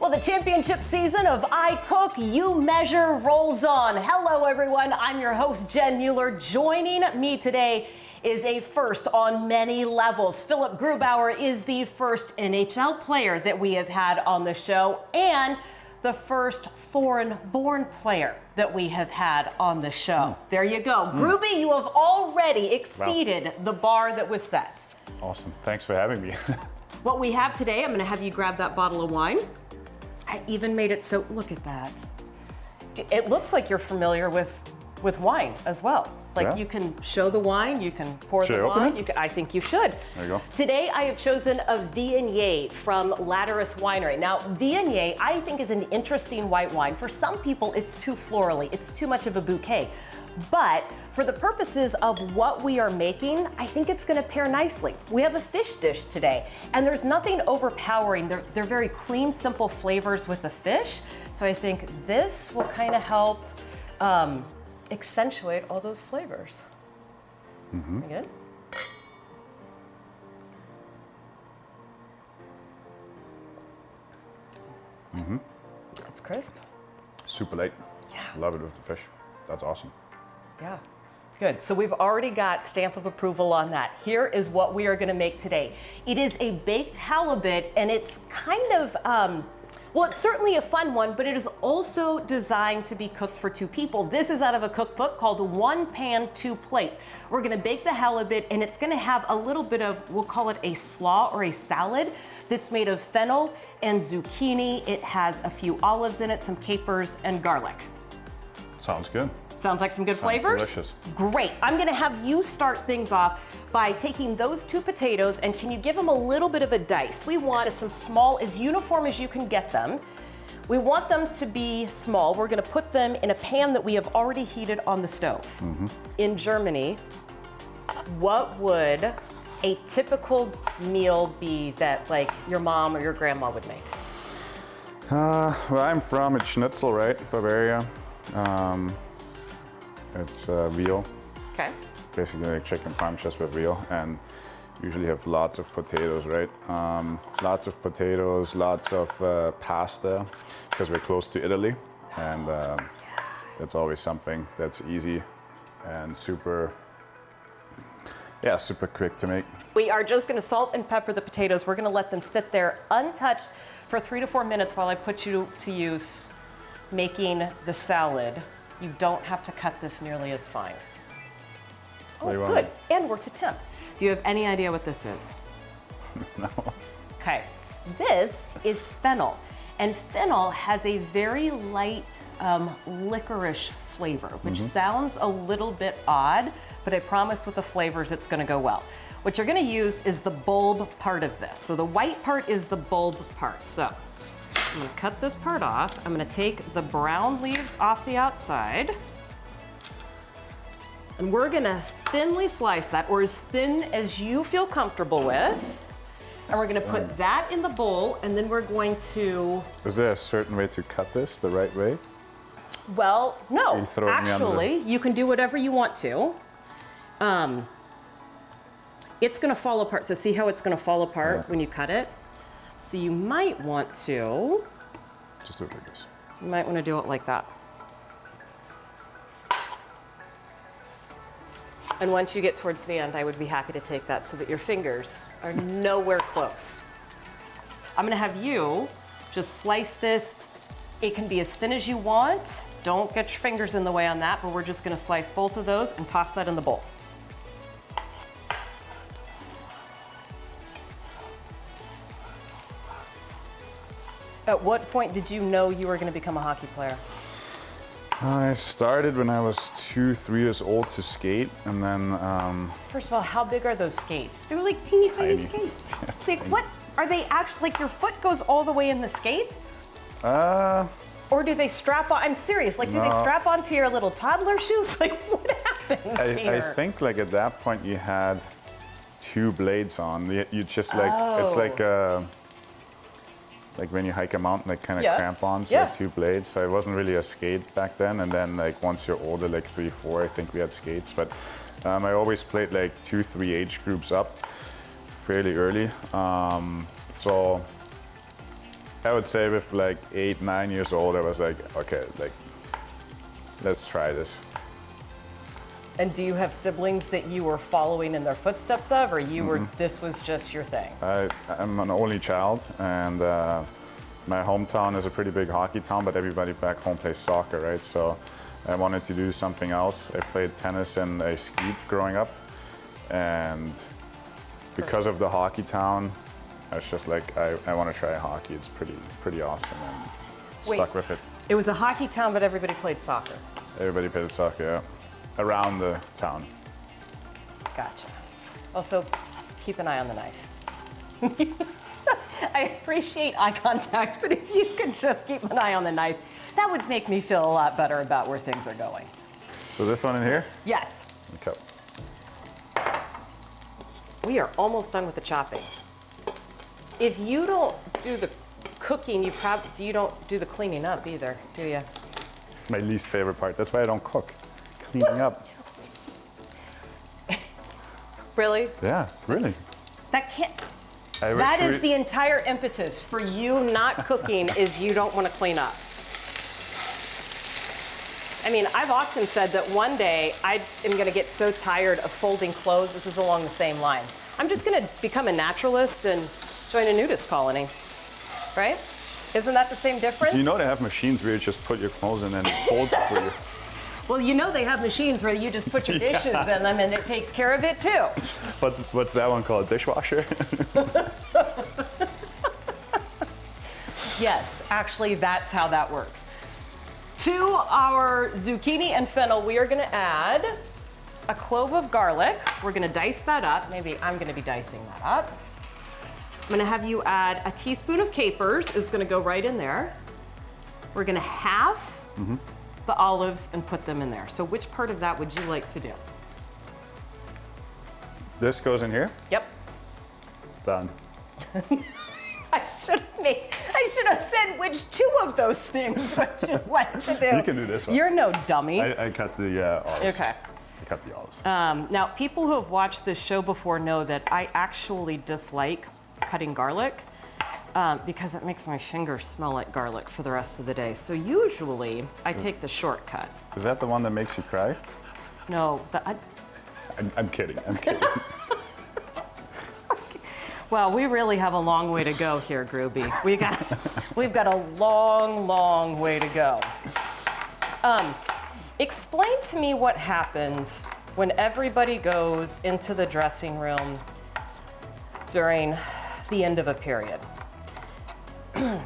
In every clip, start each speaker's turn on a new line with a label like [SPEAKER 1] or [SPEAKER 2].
[SPEAKER 1] Well, the championship season of I Cook, You Measure rolls on. Hello, everyone. I'm your host, Jen Mueller. Joining me today is a first on many levels. Philipp Grubauer is the first NHL player that we have had on the show and the first foreign-born player that we have had on the show. There you go. Grubi, you have already exceeded the bar that was set.
[SPEAKER 2] Awesome. Thanks for having me.
[SPEAKER 1] What we have today, I'm going to have you grab that bottle of wine. I even made it so, look at that. It looks like you're familiar with wine as well. Like you can show the wine, you can pour the wine. I think you should.
[SPEAKER 2] There you go.
[SPEAKER 1] Today I have chosen a Viognier from Latterus Winery. Now Viognier I think is an interesting white wine. For some people it's too florally, it's too much of a bouquet. But for the purposes of what we are making, I think it's gonna pair nicely. We have a fish dish today, and there's nothing overpowering. They're very clean, simple flavors with the fish. So I think this will kind of help accentuate all those flavors. Good? It's crisp.
[SPEAKER 2] Super light.
[SPEAKER 1] Yeah.
[SPEAKER 2] Love it with the fish. That's awesome.
[SPEAKER 1] Yeah, good. So we've already got stamp of approval on that. Here is what we are gonna make today. It is a baked halibut, and it's kind of, well, it's certainly a fun one, but it is also designed to be cooked for two people. This is out of a cookbook called One Pan, Two Plates. We're gonna bake the halibut, and it's gonna have a little bit of, we'll call it a slaw or a salad that's made of fennel and zucchini. It has a few olives in it, some capers, and garlic.
[SPEAKER 2] Sounds good.
[SPEAKER 1] Sounds like some good flavors?
[SPEAKER 2] Delicious.
[SPEAKER 1] Great. I'm gonna have you start things off by taking those two potatoes, and can you give them a little bit of a dice? We want some small, as uniform as you can get them. We want them to be small. We're gonna put them in a pan that we have already heated on the stove. In Germany, what would a typical meal be that like your mom or your grandma would make?
[SPEAKER 2] Where I'm from, it's schnitzel, right? Bavaria. It's veal. Okay. Basically like chicken parm just with veal, and usually have lots of potatoes, right? Lots of potatoes, lots of pasta, because we're close to Italy, and that's always something that's easy and super quick to make. We are just gonna salt and pepper the potatoes. We're gonna let them sit there untouched for 3 to 4 minutes while I put you to use making the salad. You don't have to cut this nearly as fine. Oh, good. And work to temp. Do you have any idea what this is? No.
[SPEAKER 1] Okay. This is fennel. And fennel has a very light licorice flavor, which sounds a little bit odd, but I promise with the flavors it's gonna go well. What you're gonna use is the bulb part of this. So the white part is the bulb part. So I'm gonna cut this part off. I'm gonna take the brown leaves off the outside. And we're gonna thinly slice that, or as thin as you feel comfortable with. And we're gonna put that in the bowl, and then we're going to...
[SPEAKER 2] Is there a certain way to cut this the right way?
[SPEAKER 1] Well, no. Actually, you can do whatever you want to. It's gonna fall apart. So see how it's gonna fall apart when you cut it? So you might want to...
[SPEAKER 2] Just do it like this.
[SPEAKER 1] You might want to do it like that. And once you get towards the end, I would be happy to take that so that your fingers are nowhere close. I'm gonna have you just slice this. It can be as thin as you want. Don't get your fingers in the way on that, but we're just gonna slice both of those and toss that in the bowl. At what point did you know you were going to become a hockey player?
[SPEAKER 2] I started when I was 2-3 years old to skate, and then...
[SPEAKER 1] First of all, how big are those skates? They're like teeny tiny skates.
[SPEAKER 2] Yeah,
[SPEAKER 1] like
[SPEAKER 2] tiny.
[SPEAKER 1] what, are they actually, like your foot goes all the way in the skates? Or do they strap on, I'm serious, like do they strap onto your little toddler shoes? Like what happens here?
[SPEAKER 2] I think like at that point you had 2 blades on. You just like, it's like when you hike a mountain, like kind of crampons, so 2 blades. So it wasn't really a skate back then. And then like once you're older, like 3, 4, I think we had skates. But I always played like 2, 3 age groups up fairly early. So
[SPEAKER 3] I would say with like 8, 9 years old, I was like, okay, like, let's try this.
[SPEAKER 1] And do you have siblings that you were following in their footsteps of, or you were, this was just your thing?
[SPEAKER 3] I'm an only child, and my hometown is a pretty big hockey town, but everybody back home plays soccer, right? So I wanted to do something else. I played tennis and I skied growing up, and because of the hockey town, I was just like, I want to try hockey. It's pretty awesome, and stuck with it.
[SPEAKER 1] It was a hockey town, but everybody played soccer.
[SPEAKER 3] Everybody played soccer, yeah, around the town.
[SPEAKER 1] Gotcha. Also, keep an eye on the knife. I appreciate eye contact, but if you could just keep an eye on the knife, that would make me feel a lot better about where things are going.
[SPEAKER 3] So this one in here?
[SPEAKER 1] Yes.
[SPEAKER 3] Okay.
[SPEAKER 1] We are almost done with the chopping. If you don't do the cooking, you don't do the cleaning up either, do you?
[SPEAKER 3] My least favorite part. That's why I don't cook. Cleaning up.
[SPEAKER 1] Really?
[SPEAKER 3] Yeah, really.
[SPEAKER 1] That can't. That is the entire impetus for you not cooking is you don't want to clean up. I mean, I've often said that one day I am going to get so tired of folding clothes. This is along the same line. I'm just going to become a naturalist and join a nudist colony, right? Isn't that the same difference?
[SPEAKER 3] Do you know they have machines where you just put your clothes in and it folds it for you?
[SPEAKER 1] Well, you know they have machines where you just put your dishes in them and it takes care of it too.
[SPEAKER 3] What's that one called? Dishwasher?
[SPEAKER 1] Yes, actually that's how that works. To our zucchini and fennel, we are gonna add a clove of garlic. We're gonna dice that up. Maybe I'm gonna be dicing that up. I'm gonna have you add a teaspoon of capers, is gonna go right in there. We're gonna half the olives and put them in there. So which part of that would you like to do?
[SPEAKER 3] This goes in here?
[SPEAKER 1] Yep.
[SPEAKER 3] Done.
[SPEAKER 1] I should have said which two of those things would you like to do.
[SPEAKER 3] You can do this one.
[SPEAKER 1] You're no dummy.
[SPEAKER 3] I cut the olives.
[SPEAKER 1] Okay.
[SPEAKER 3] I cut the olives.
[SPEAKER 1] Now, people who have watched this show before know that I actually dislike cutting garlic because it makes my fingers smell like garlic for the rest of the day. So usually, I take the shortcut.
[SPEAKER 3] Is that the one that makes you cry?
[SPEAKER 1] No,
[SPEAKER 3] I'm kidding. I'm kidding.
[SPEAKER 1] well, we really have a long way to go here, Grubi. We've got a long, long way to go. Explain to me what happens when everybody goes into the dressing room during the end of a period.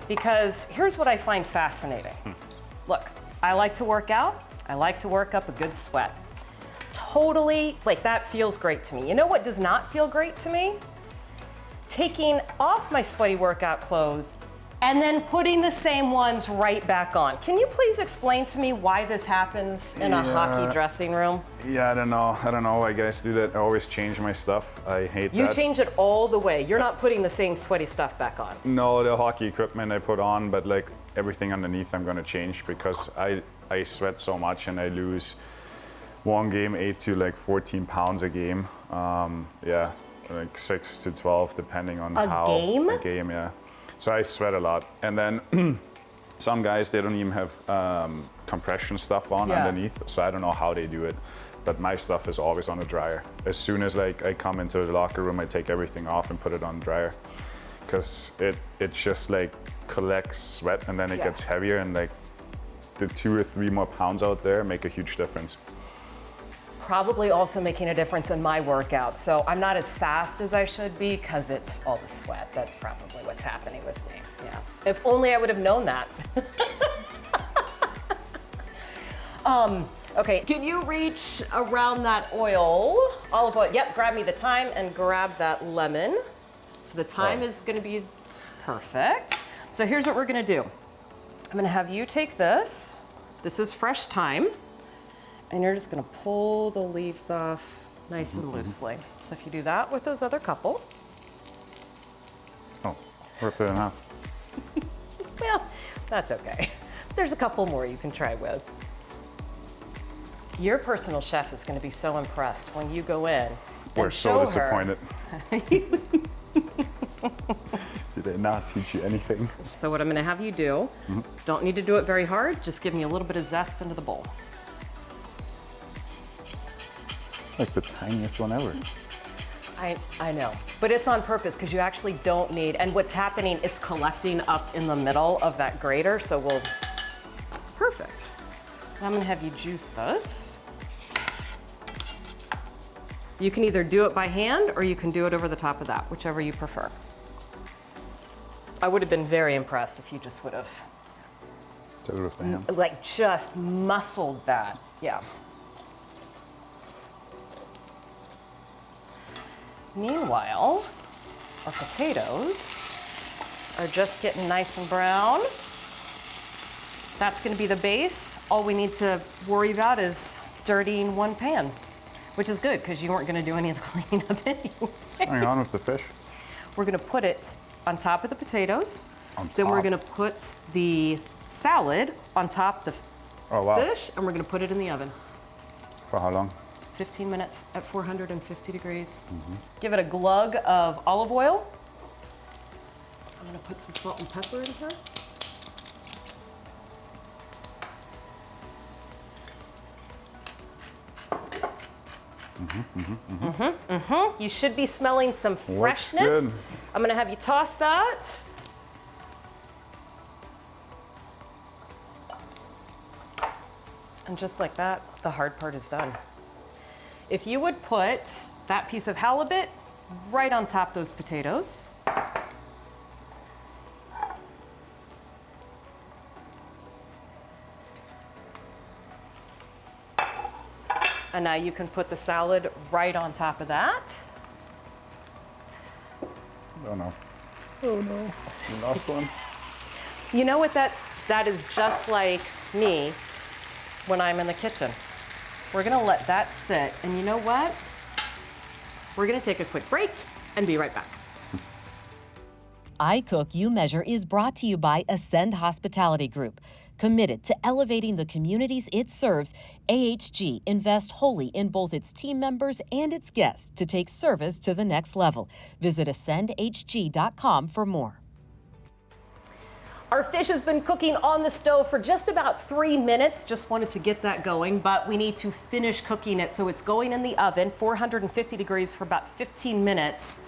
[SPEAKER 1] Because here's what I find fascinating. Look, I like to work out. I like to work up a good sweat. Totally, like that feels great to me. You know what does not feel great to me? Taking off my sweaty workout clothes and then putting the same ones right back on. Can you please explain to me why this happens in a hockey dressing room?
[SPEAKER 3] Yeah, I don't know why guys do that. I always change my stuff. I hate that.
[SPEAKER 1] You change it all the way. You're not putting the same sweaty stuff back on.
[SPEAKER 3] No, the hockey equipment I put on, but like everything underneath I'm gonna change because I sweat so much and I lose one game 8 to like 14 pounds a game. Yeah, like 6 to 12 depending on how.
[SPEAKER 1] A
[SPEAKER 3] game, yeah. So I sweat a lot. And then some guys, they don't even have compression stuff on underneath. So I don't know how they do it. But my stuff is always on the dryer. As soon as like I come into the locker room, I take everything off and put it on the dryer. Because it just like collects sweat and then it gets heavier and like the 2 or 3 more pounds out there make a huge difference.
[SPEAKER 1] Probably also making a difference in my workout. So I'm not as fast as I should be because it's all the sweat. That's probably what's happening with me. Yeah. If only I would have known that. Okay, can you reach around that olive oil? Yep, grab me the thyme and grab that lemon. So the thyme is gonna be perfect. So here's what we're gonna do. I'm gonna have you take this. This is fresh thyme. And you're just gonna pull the leaves off nice and loosely. So if you do that with those other couple.
[SPEAKER 3] Oh, ripped it in half.
[SPEAKER 1] Well, that's okay. There's a couple more you can try with. Your personal chef is gonna be so impressed when you go in.
[SPEAKER 3] We're so disappointed. Did they not teach you anything?
[SPEAKER 2] So what I'm gonna have you do, don't need to do it very hard, just give me a little bit of zest into the bowl.
[SPEAKER 3] It's like the tiniest one ever.
[SPEAKER 2] I know, but it's on purpose because you actually don't need, and what's happening, it's collecting up in the middle of that grater, so we'll, perfect. Now I'm gonna have you juice this. You can either do it by hand or you can do it over the top of that, whichever you prefer. I would have been very impressed if you just would have,
[SPEAKER 3] Did it with the hand.
[SPEAKER 2] like, just muscled that, yeah. Meanwhile, our potatoes are just getting nice and brown. That's gonna be the base. All we need to worry about is dirtying one pan, which is good because you weren't gonna do any of the cleaning up anyway.
[SPEAKER 3] What's going on with the fish?
[SPEAKER 2] We're gonna put it on top of the potatoes.
[SPEAKER 3] On
[SPEAKER 2] Then we're
[SPEAKER 3] top?
[SPEAKER 2] gonna put the salad on top of the
[SPEAKER 3] Oh, wow.
[SPEAKER 2] fish, and we're gonna put it in the oven.
[SPEAKER 3] For how long?
[SPEAKER 2] 15 minutes at 450 degrees. Give it a glug of olive oil. I'm gonna put some salt and pepper in here. You should be smelling some freshness.
[SPEAKER 3] good.
[SPEAKER 2] I'm gonna have you toss that. And just like that, the hard part is done. If you would put that piece of halibut right on top of those potatoes. And now you can put the salad right on top of that.
[SPEAKER 3] Oh no. Oh no. You lost one.
[SPEAKER 2] You know what that is just like me when I'm in the kitchen. We're gonna let that sit, and you know what? We're gonna take a quick break and be right back.
[SPEAKER 1] I Cook, You Measure is brought to you by Ascend Hospitality Group. Committed to elevating the communities it serves, AHG invests wholly in both its team members and its guests to take service to the next level. Visit ascendhg.com for more. Our fish has been cooking on the stove for just about 3 minutes. Just wanted to get that going, but we need to finish cooking it. So it's going in the oven, 450 degrees for about 15 minutes.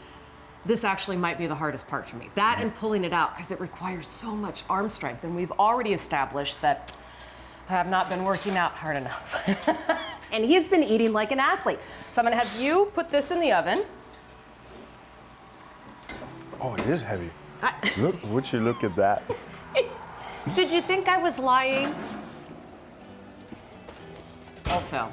[SPEAKER 1] This actually might be the hardest part for me. That and pulling it out, because it requires so much arm strength. And we've already established that I have not been working out hard enough. And he's been eating like an athlete. So I'm gonna have you put this in the oven.
[SPEAKER 3] Oh, it is heavy. Would you look at that?
[SPEAKER 2] Did you think I was lying? Also,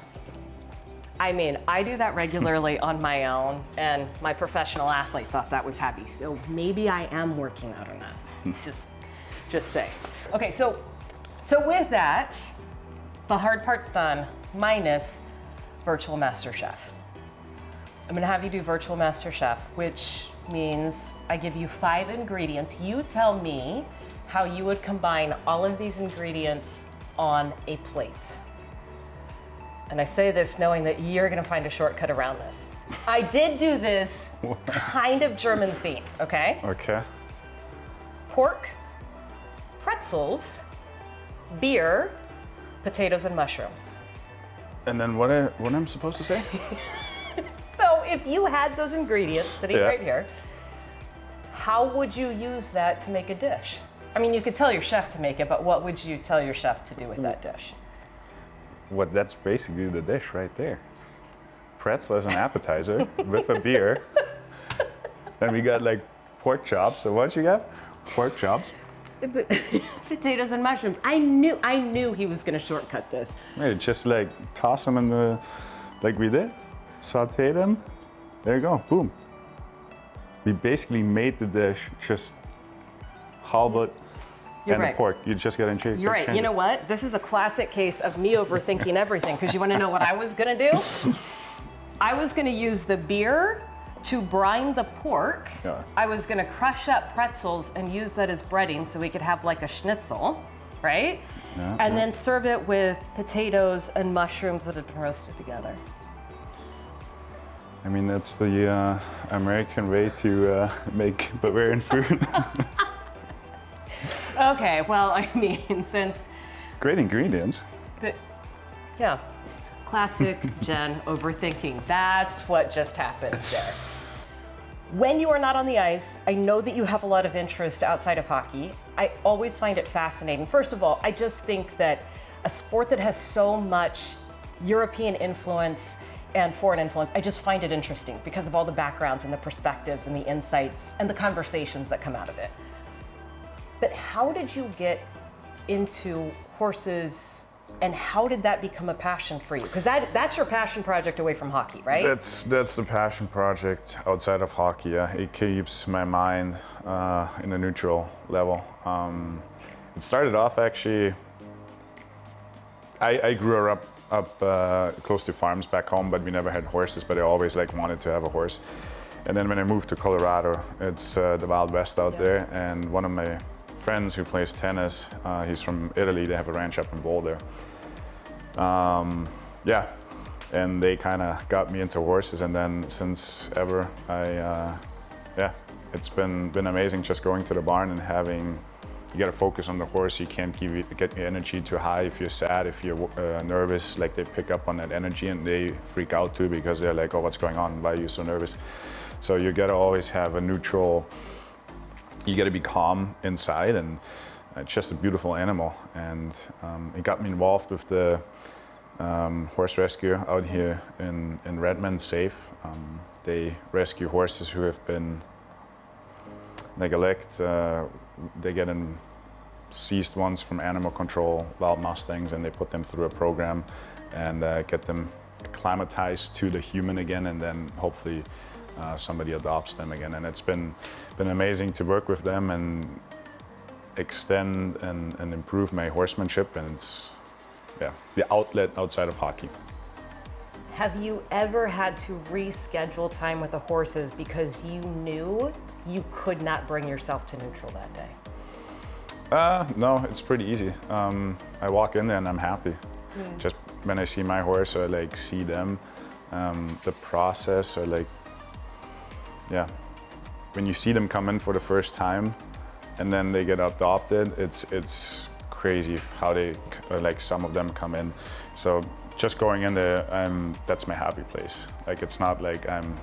[SPEAKER 2] I mean, I do that regularly on my own, and my professional athlete thought that was happy. So maybe I am working out enough. just say. Okay, so with that, the hard part's done, minus Virtual Master Chef. I'm gonna have you do Virtual Master Chef, which means I give you 5 ingredients. You tell me how you would combine all of these ingredients on a plate. And I say this knowing that you're gonna find a shortcut around this. I did do this kind of German themed, okay?
[SPEAKER 3] Okay.
[SPEAKER 2] Pork, pretzels, beer, potatoes, and mushrooms.
[SPEAKER 3] And then what I'm supposed to say?
[SPEAKER 2] So if you had those ingredients sitting
[SPEAKER 3] Yeah.
[SPEAKER 2] right here, how would you use that to make a dish? I mean, you could tell your chef to make it, but what would you tell your chef to do with that dish?
[SPEAKER 3] What, that's basically the dish right there. Pretzel as an appetizer with a beer. Then we got like pork chops. So what you got? Pork chops.
[SPEAKER 2] Potatoes and mushrooms. I knew he was gonna shortcut this.
[SPEAKER 3] Right, just like toss them in the, like we did. Saute them. There you go. Boom. We basically made the dish just halibut and
[SPEAKER 2] right.
[SPEAKER 3] the pork. You just gotta change.
[SPEAKER 2] You're right. You know what? This is a classic case of me overthinking everything, because you want to know what I was going to do? I was going to use the beer to brine the pork.
[SPEAKER 3] Yeah.
[SPEAKER 2] I was going to crush up pretzels and use that as breading so we could have like a schnitzel, right?
[SPEAKER 3] Yeah,
[SPEAKER 2] and then serve it with potatoes and mushrooms that had been roasted together.
[SPEAKER 3] I mean, that's the American way to make Bavarian food.
[SPEAKER 1] Okay, well, I mean, since
[SPEAKER 3] Great ingredients.
[SPEAKER 1] yeah, classic Jen overthinking. That's what just happened there. When you are not on the ice, I know that you have a lot of interest outside of hockey. I always find it fascinating. First of all, I just think that a sport that has so much European influence and foreign influence, I just find it interesting because of all the backgrounds and the perspectives and the insights and the conversations that come out of it. But how did you get into horses, and how did that become a passion for you? Because that's your passion project away from hockey, right?
[SPEAKER 3] That's the passion project outside of hockey. Yeah. It keeps my mind in a neutral level. It started off actually. I grew up close to farms back home, but we never had horses. But I always wanted to have a horse. And then when I moved to Colorado, it's the Wild West out there. And one of my friends who plays tennis, he's from Italy. They have a ranch up in Boulder. And they kind of got me into horses, and then since ever, it's been amazing just going to the barn and you got to focus on the horse. You can't get your energy too high. If you're sad, if you're nervous, they pick up on that energy and they freak out too because they're like, oh, what's going on? Why are you so nervous? So you got to always have a neutral, you got to be calm inside, and it's just a beautiful animal. And it got me involved with the horse rescue out here in Redmond, Safe. They rescue horses who have been neglected. They get seized ones from animal control, wild mustangs, and they put them through a program and get them acclimatized to the human again, and then hopefully somebody adopts them again. And it's been amazing to work with them and extend and improve my horsemanship, and it's the outlet outside of hockey.
[SPEAKER 1] Have you ever had to reschedule time with the horses because you knew you could not bring yourself to neutral that day?
[SPEAKER 3] No, it's pretty easy. I walk in there and I'm happy. Just when I see my horse or see them, the process or when you see them come in for the first time and then they get adopted, it's crazy how they some of them come in. So just going in there, that's my happy place. It's not like I'm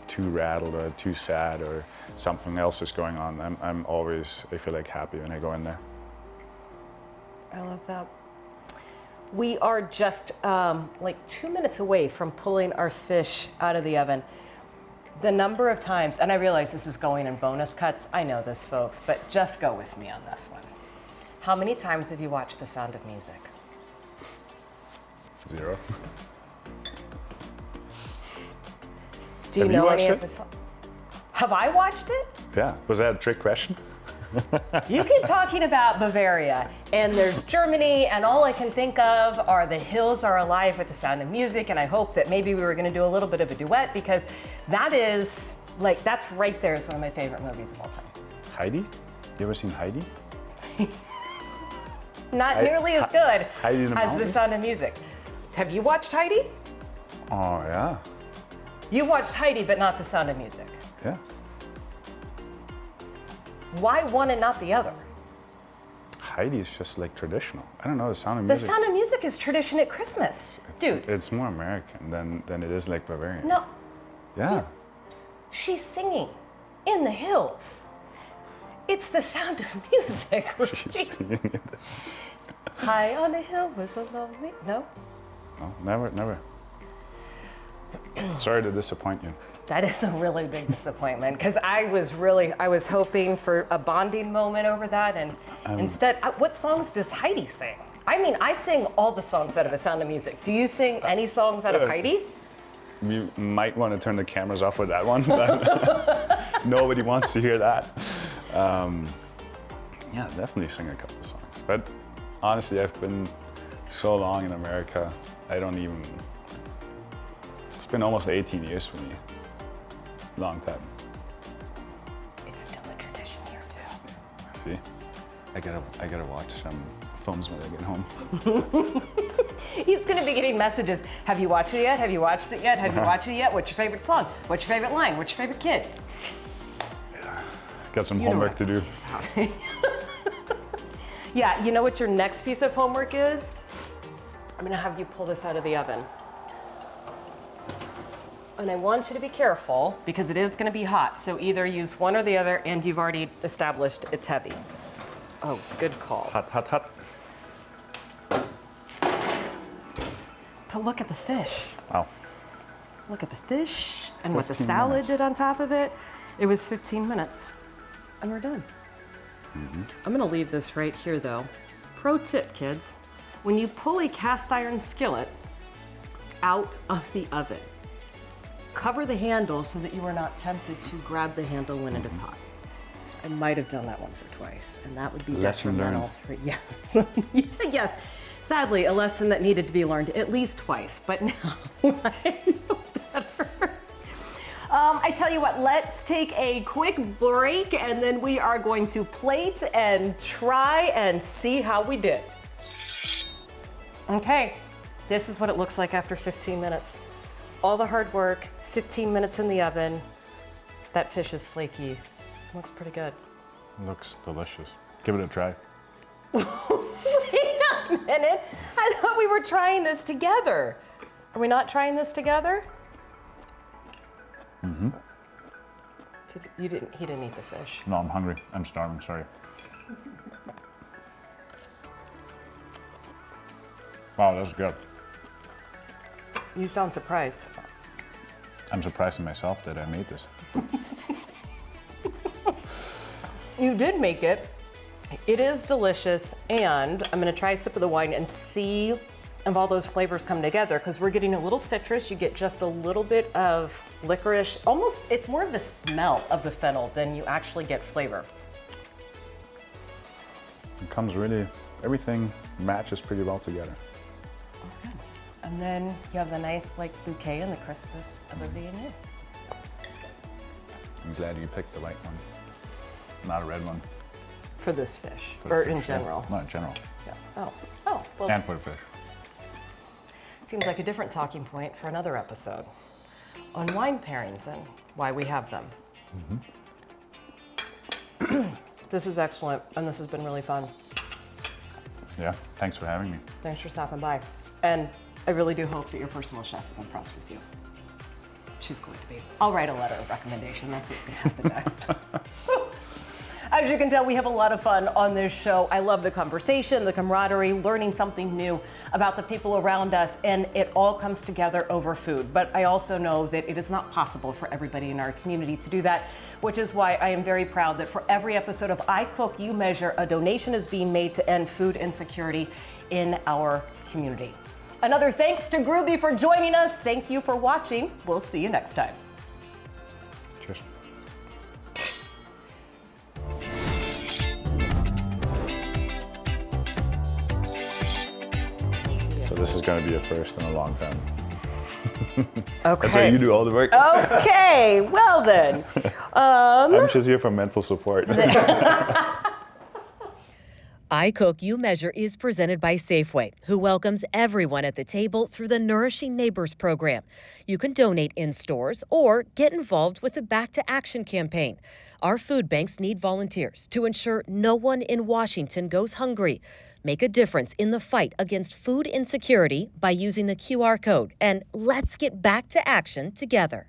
[SPEAKER 3] too rattled or too sad or something else is going on. I'm always, I feel happy when I go in there.
[SPEAKER 1] I love that. We are just 2 minutes away from pulling our fish out of the oven. The number of times, and I realize this is going in bonus cuts, I know this, folks, but just go with me on this one. How many times have you watched The Sound of Music?
[SPEAKER 3] 0.
[SPEAKER 1] Do you know any of the songs? Have I watched it?
[SPEAKER 3] Yeah. Was that a trick question?
[SPEAKER 1] You keep talking about Bavaria, and there's Germany, and all I can think of are The Hills Are Alive with The Sound of Music, and I hope that maybe we were going to do a little bit of a duet, because that is, that's right there is one of my favorite movies of all time.
[SPEAKER 3] Heidi? You ever seen Heidi?
[SPEAKER 1] Not nearly as good as The
[SPEAKER 3] Mountains?
[SPEAKER 1] Sound of Music. Have you watched Heidi?
[SPEAKER 3] Oh, yeah.
[SPEAKER 1] You've watched Heidi, but not The Sound of Music.
[SPEAKER 3] Yeah.
[SPEAKER 1] Why one and not the other?
[SPEAKER 3] Heidi is just traditional. I don't know, The Sound of
[SPEAKER 1] The
[SPEAKER 3] Music.
[SPEAKER 1] Sound of Music is tradition at Christmas. Dude.
[SPEAKER 3] It's more American than it is Bavarian.
[SPEAKER 1] No.
[SPEAKER 3] Yeah.
[SPEAKER 1] She's singing in the hills. It's The Sound of Music.
[SPEAKER 3] She's singing it.
[SPEAKER 1] High on a hill was a lonely... No?
[SPEAKER 3] No, never. Sorry to disappoint you.
[SPEAKER 1] That is a really big disappointment, because I was hoping for a bonding moment over that, and instead, what songs does Heidi sing? I mean, I sing all the songs out of The Sound of Music. Do you sing any songs out of Heidi?
[SPEAKER 3] You might want to turn the cameras off with that one. Nobody wants to hear that. Yeah, definitely sing a couple of songs. But honestly, I've been so long in America, it's been almost 18 years for me. Long time.
[SPEAKER 1] It's still a tradition here too.
[SPEAKER 3] See, I gotta watch some films when I get home.
[SPEAKER 1] He's going to be getting messages. Have you watched it yet? Have you watched it yet? Have you watched it yet? What's your favorite song? What's your favorite line? What's your favorite kid?
[SPEAKER 3] Got some homework to do.
[SPEAKER 1] Yeah, you know what your next piece of homework is? I'm going to have you pull this out of the oven. And I want you to be careful because it is going to be hot. So either use one or the other, and you've already established it's heavy. Oh, good call.
[SPEAKER 3] Hot, hot, hot.
[SPEAKER 1] But look at the fish.
[SPEAKER 3] Wow.
[SPEAKER 1] Look at the fish and what the
[SPEAKER 3] 15
[SPEAKER 1] salad
[SPEAKER 3] minutes.
[SPEAKER 1] did on top of it. It was 15 minutes. And we're done. I'm going to leave this right here, though. Pro tip, kids. When you pull a cast iron skillet out of the oven, cover the handle so that you are not tempted to grab the handle when it is hot. I might have done that once or twice, and that would be
[SPEAKER 3] Lesson
[SPEAKER 1] detrimental. Yes. Yes. Sadly, a lesson that needed to be learned at least twice, but now I know better. I tell you what, let's take a quick break, and then we are going to plate and try and see how we did. Okay, this is what it looks like after 15 minutes. All the hard work, 15 minutes in the oven. That fish is flaky. Looks pretty good.
[SPEAKER 3] Looks delicious. Give it a try.
[SPEAKER 1] Wait a minute. I thought we were trying this together. Are we not trying this together? Mm-hmm. He didn't eat the fish.
[SPEAKER 3] No, I'm hungry. I'm starving, sorry. Wow, that's good.
[SPEAKER 1] You sound surprised.
[SPEAKER 3] I'm surprised in myself that I made this.
[SPEAKER 1] You did make it. It is delicious, and I'm gonna try a sip of the wine and see if all those flavors come together, because we're getting a little citrus. You get just a little bit of licorice. Almost, it's more of the smell of the fennel than you actually get flavor.
[SPEAKER 3] It comes really, everything matches pretty well together.
[SPEAKER 1] That's good. And then you have the nice like bouquet and the crispness of a viognier.
[SPEAKER 3] I'm glad you picked the right one, not a red one.
[SPEAKER 1] For this fish,
[SPEAKER 3] For the
[SPEAKER 1] or
[SPEAKER 3] fish,
[SPEAKER 1] in
[SPEAKER 3] yeah.
[SPEAKER 1] general.
[SPEAKER 3] Not in general.
[SPEAKER 1] Yeah. Oh, well,
[SPEAKER 3] And for the fish.
[SPEAKER 1] seems like a different talking point for another episode on wine pairings and why we have them. This is excellent, and this has been really fun.
[SPEAKER 3] Yeah, thanks for having me.
[SPEAKER 1] Thanks for stopping by. And I really do hope that your personal chef is impressed with you. She's going to be. I'll write a letter of recommendation. That's what's going to happen next. As you can tell, we have a lot of fun on this show. I love the conversation, the camaraderie, learning something new about the people around us, and it all comes together over food. But I also know that it is not possible for everybody in our community to do that, which is why I am very proud that for every episode of I Cook, You Measure, a donation is being made to end food insecurity in our community. Another thanks to Grubi for joining us. Thank you for watching. We'll see you next time.
[SPEAKER 3] Cheers. So this is going to be a first in a long time.
[SPEAKER 1] Okay.
[SPEAKER 3] That's why you do all the work.
[SPEAKER 1] Okay, well then.
[SPEAKER 3] I'm just here for mental support.
[SPEAKER 2] I Cook, You Measure is presented by Safeway, who welcomes everyone at the table through the Nourishing Neighbors program. You can donate in stores or get involved with the Back to Action campaign. Our food banks need volunteers to ensure no one in Washington goes hungry. Make a difference in the fight against food insecurity by using the QR code, and let's get back to action together.